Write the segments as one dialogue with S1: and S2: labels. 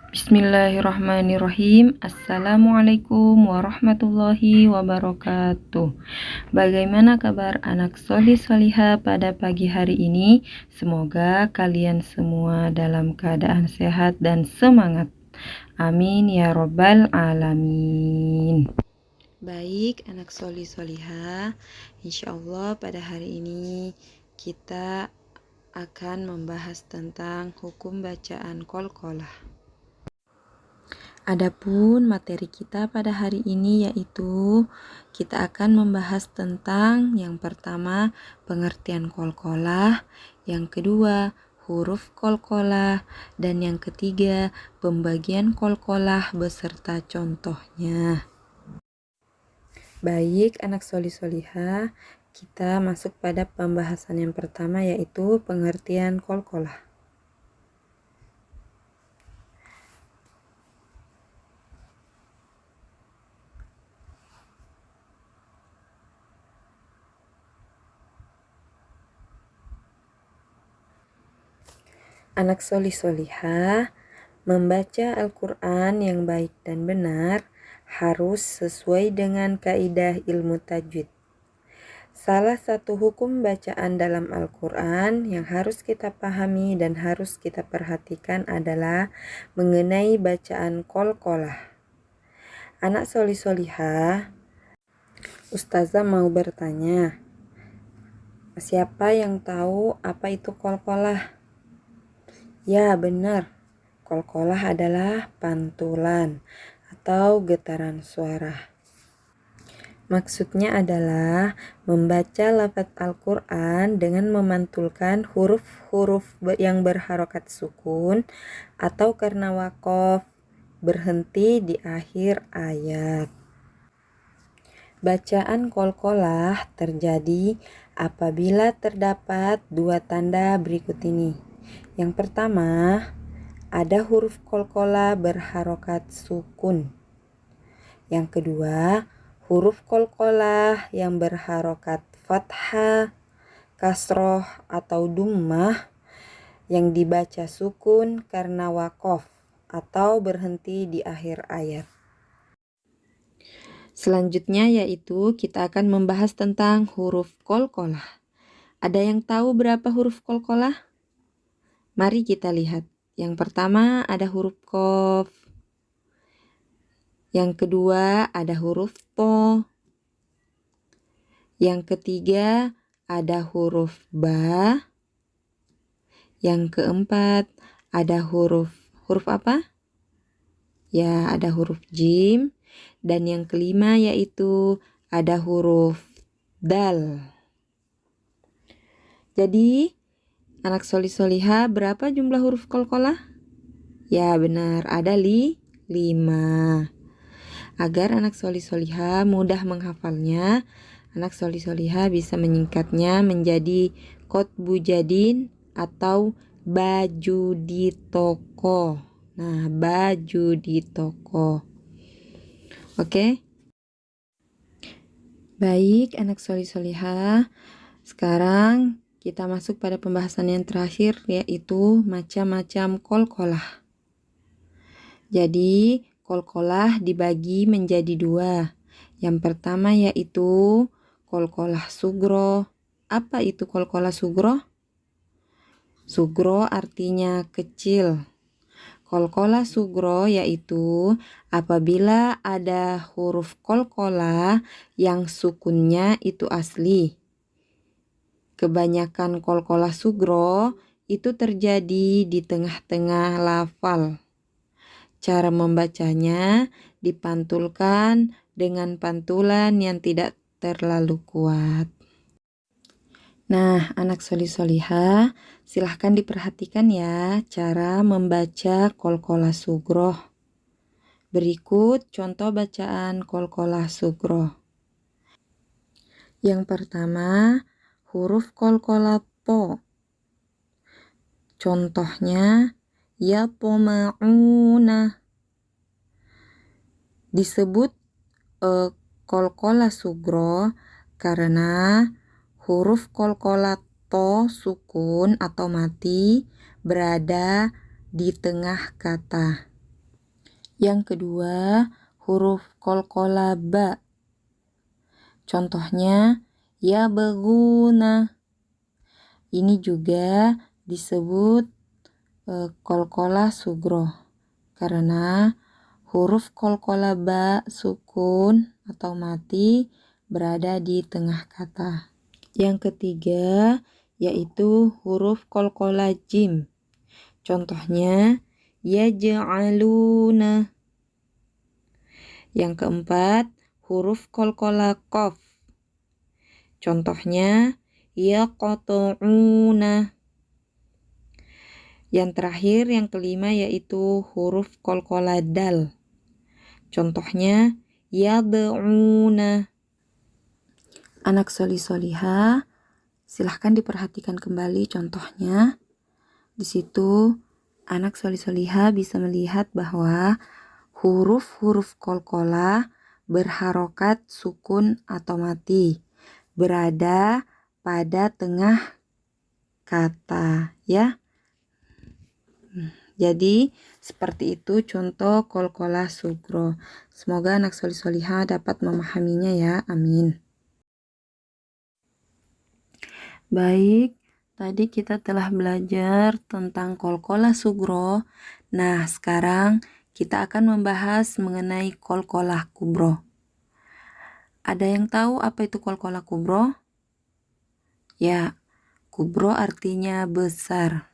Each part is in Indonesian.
S1: Bismillahirrahmanirrahim. Assalamualaikum warahmatullahi wabarakatuh. Bagaimana kabar anak solih soliha pada pagi hari ini? Semoga kalian semua dalam keadaan sehat dan semangat. Amin ya robbal alamin. Baik anak solih soliha, insya Allah pada hari ini kita akan membahas tentang hukum bacaan qalqalah. Adapun materi kita pada hari ini yaitu kita akan membahas tentang yang pertama pengertian qalqalah, yang kedua huruf qalqalah, dan yang ketiga pembagian qalqalah beserta contohnya. Baik anak solih soliha, kita masuk pada pembahasan yang pertama yaitu pengertian qalqalah. Anak solih soliha, membaca Al-Quran yang baik dan benar harus sesuai dengan kaidah ilmu tajwid. Salah satu hukum bacaan dalam Al-Quran yang harus kita pahami dan harus kita perhatikan adalah mengenai bacaan qalqalah. Anak solih soliha, Ustazah mau bertanya, siapa yang tahu apa itu qalqalah? Ya benar, qalqalah adalah pantulan atau getaran suara. Maksudnya adalah membaca lafaz Al-Quran dengan memantulkan huruf-huruf yang berharokat sukun atau karena waqaf berhenti di akhir ayat. Bacaan qalqalah terjadi apabila terdapat dua tanda berikut ini. Yang pertama, ada huruf qalqalah berharokat sukun. Yang kedua, huruf qalqalah yang berharokat fathah, kasroh atau dummah yang dibaca sukun karena waqaf atau berhenti di akhir ayat. Selanjutnya yaitu kita akan membahas tentang huruf qalqalah. Ada yang tahu berapa huruf qalqalah? Mari kita lihat. Yang pertama ada huruf qaf. Yang kedua ada huruf to. Yang ketiga ada huruf ba. Yang keempat ada huruf apa? Ya, ada huruf jim. Dan yang kelima yaitu ada huruf dal. Jadi anak solih soliha, berapa jumlah huruf qalqalah? Ya benar, ada 5. Agar anak solih soliha mudah menghafalnya, anak solih soliha bisa menyingkatnya menjadi qotbu jadin atau baju di toko. Nah, baju di toko. Oke? Baik anak solih soliha, sekarang kita masuk pada pembahasan yang terakhir yaitu macam-macam qalqalah. Jadi qalqalah dibagi menjadi 2. Yang pertama yaitu qalqalah sugro. Apa itu qalqalah sugro? Sugro artinya kecil. Qalqalah sugro yaitu apabila ada huruf qalqalah yang sukunnya itu asli. Kebanyakan qalqalah sugro itu terjadi di tengah-tengah lafal. Cara membacanya dipantulkan dengan pantulan yang tidak terlalu kuat. Nah, anak solih soliha, silahkan diperhatikan ya cara membaca qalqalah sugro. Berikut contoh bacaan qalqalah sugro. Yang pertama, huruf qalqalah to. Contohnya yatma'una. Disebut qalqalah sugro karena huruf qalqalah to sukun atau mati berada di tengah kata. Yang kedua, huruf qalqalah ba. Contohnya ya beguna. Ini juga disebut qalqalah sugro karena huruf qalqalah ba sukun atau mati berada di tengah kata. Yang ketiga yaitu huruf qalqalah jim. Contohnya yaj'aluna. Yang keempat huruf qalqalah qaf. Contohnya yaqta'una. Yang terakhir, yang kelima yaitu huruf qalqalah dal. Contohnya yad'una. Anak soli-soliha, silahkan diperhatikan kembali contohnya. Di situ anak soli-soliha bisa melihat bahwa huruf-huruf qalqalah berharokat sukun atau mati berada pada tengah kata, ya. Jadi seperti itu contoh qalqalah sugro. Semoga anak soli-soliha dapat memahaminya ya. Amin. Baik, tadi kita telah belajar tentang qalqalah sugro. Nah, sekarang kita akan membahas mengenai qalqalah kubro. Ada yang tahu apa itu qalqalah kubro? Ya, kubro artinya besar.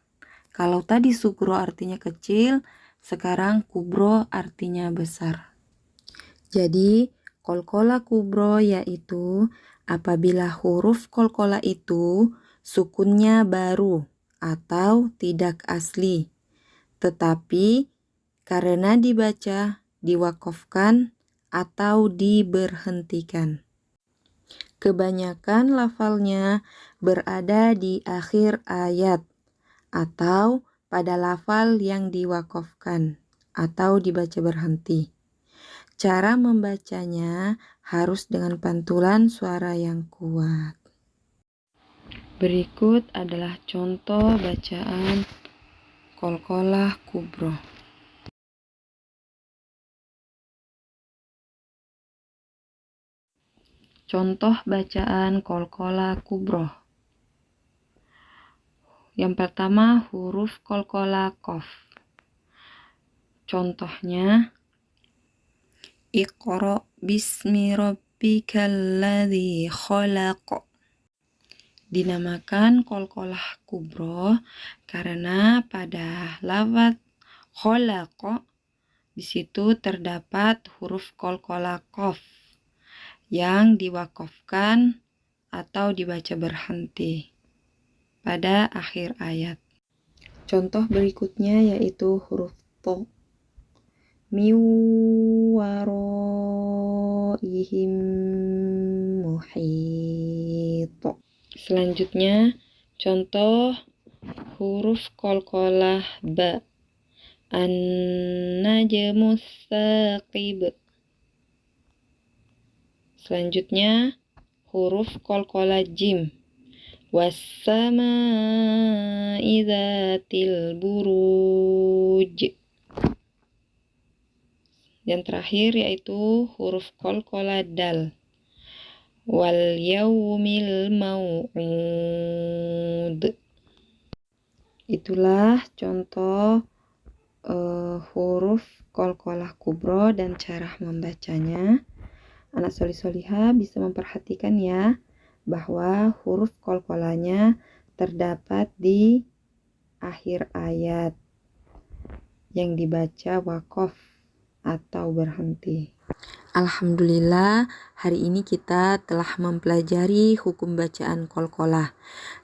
S1: Kalau tadi sugro artinya kecil, sekarang kubro artinya besar. Jadi, qalqalah kubro yaitu apabila huruf qalqalah itu sukunnya baru atau tidak asli, tetapi karena dibaca, diwakofkan, atau diberhentikan. Kebanyakan lafalnya berada di akhir ayat atau pada lafal yang diwakofkan atau dibaca berhenti. Cara membacanya harus dengan pantulan suara yang kuat. Berikut adalah contoh bacaan qalqalah kubro. Contoh bacaan qalqalah kubro. Yang pertama huruf qalqalah qaf. Contohnya Iqra bismi rabbikal ladzi khalaq. Dinamakan qalqalah kubro karena pada lafaz khalaq di situ terdapat huruf qalqalah qaf yang diwakofkan atau dibaca berhenti pada akhir ayat. Contoh berikutnya yaitu huruf to. Min waraihim muhit. Selanjutnya contoh huruf qalqalah ba. An-najmus saqib. Selanjutnya huruf qalqalah jim. Was-samaa'i dzatil buruj. Yang terakhir yaitu huruf qalqalah dal. Wal yaumil mau'ud. Itulah contoh huruf qalqalah kubro dan cara membacanya. Anak soli-soliha bisa memperhatikan ya bahwa huruf qalqalahnya terdapat di akhir ayat yang dibaca wakof atau berhenti. Alhamdulillah, hari ini kita telah mempelajari hukum bacaan qalqalah.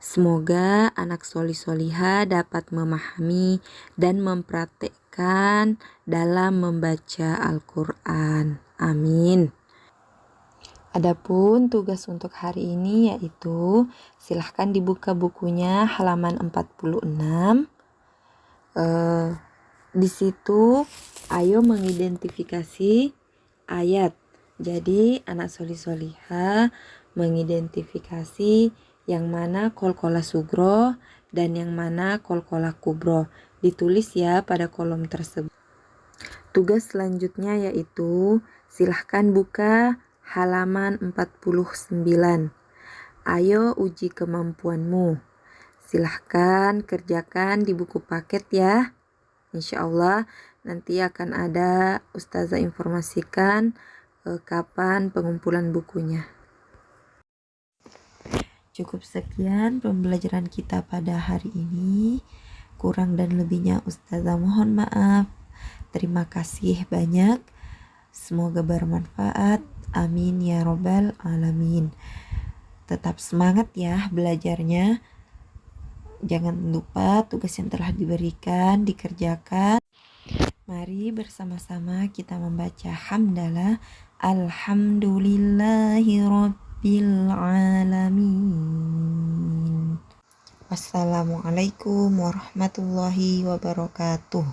S1: Semoga anak soli-soliha dapat memahami dan mempraktekkan dalam membaca Al-Quran. Amin. Adapun tugas untuk hari ini yaitu silahkan dibuka bukunya halaman 46. Di situ ayo mengidentifikasi ayat Jadi anak soli-soliha mengidentifikasi yang mana kolkolah sugro dan yang mana kolkolah kubro. Ditulis ya pada kolom tersebut. Tugas selanjutnya yaitu silahkan buka halaman 49. Ayo uji kemampuanmu. Silahkan kerjakan di buku paket ya. Insya Allah nanti akan ada Ustazah informasikan kapan pengumpulan bukunya. Cukup sekian pembelajaran kita pada hari ini. Kurang dan lebihnya Ustazah mohon maaf. Terima kasih banyak. Semoga bermanfaat. Amin ya robbal alamin. Tetap semangat ya belajarnya. Jangan lupa tugas yang telah diberikan dikerjakan. Mari bersama-sama kita membaca hamdalah. Alhamdulillahi rabbil alamin. Wassalamualaikum warahmatullahi wabarakatuh.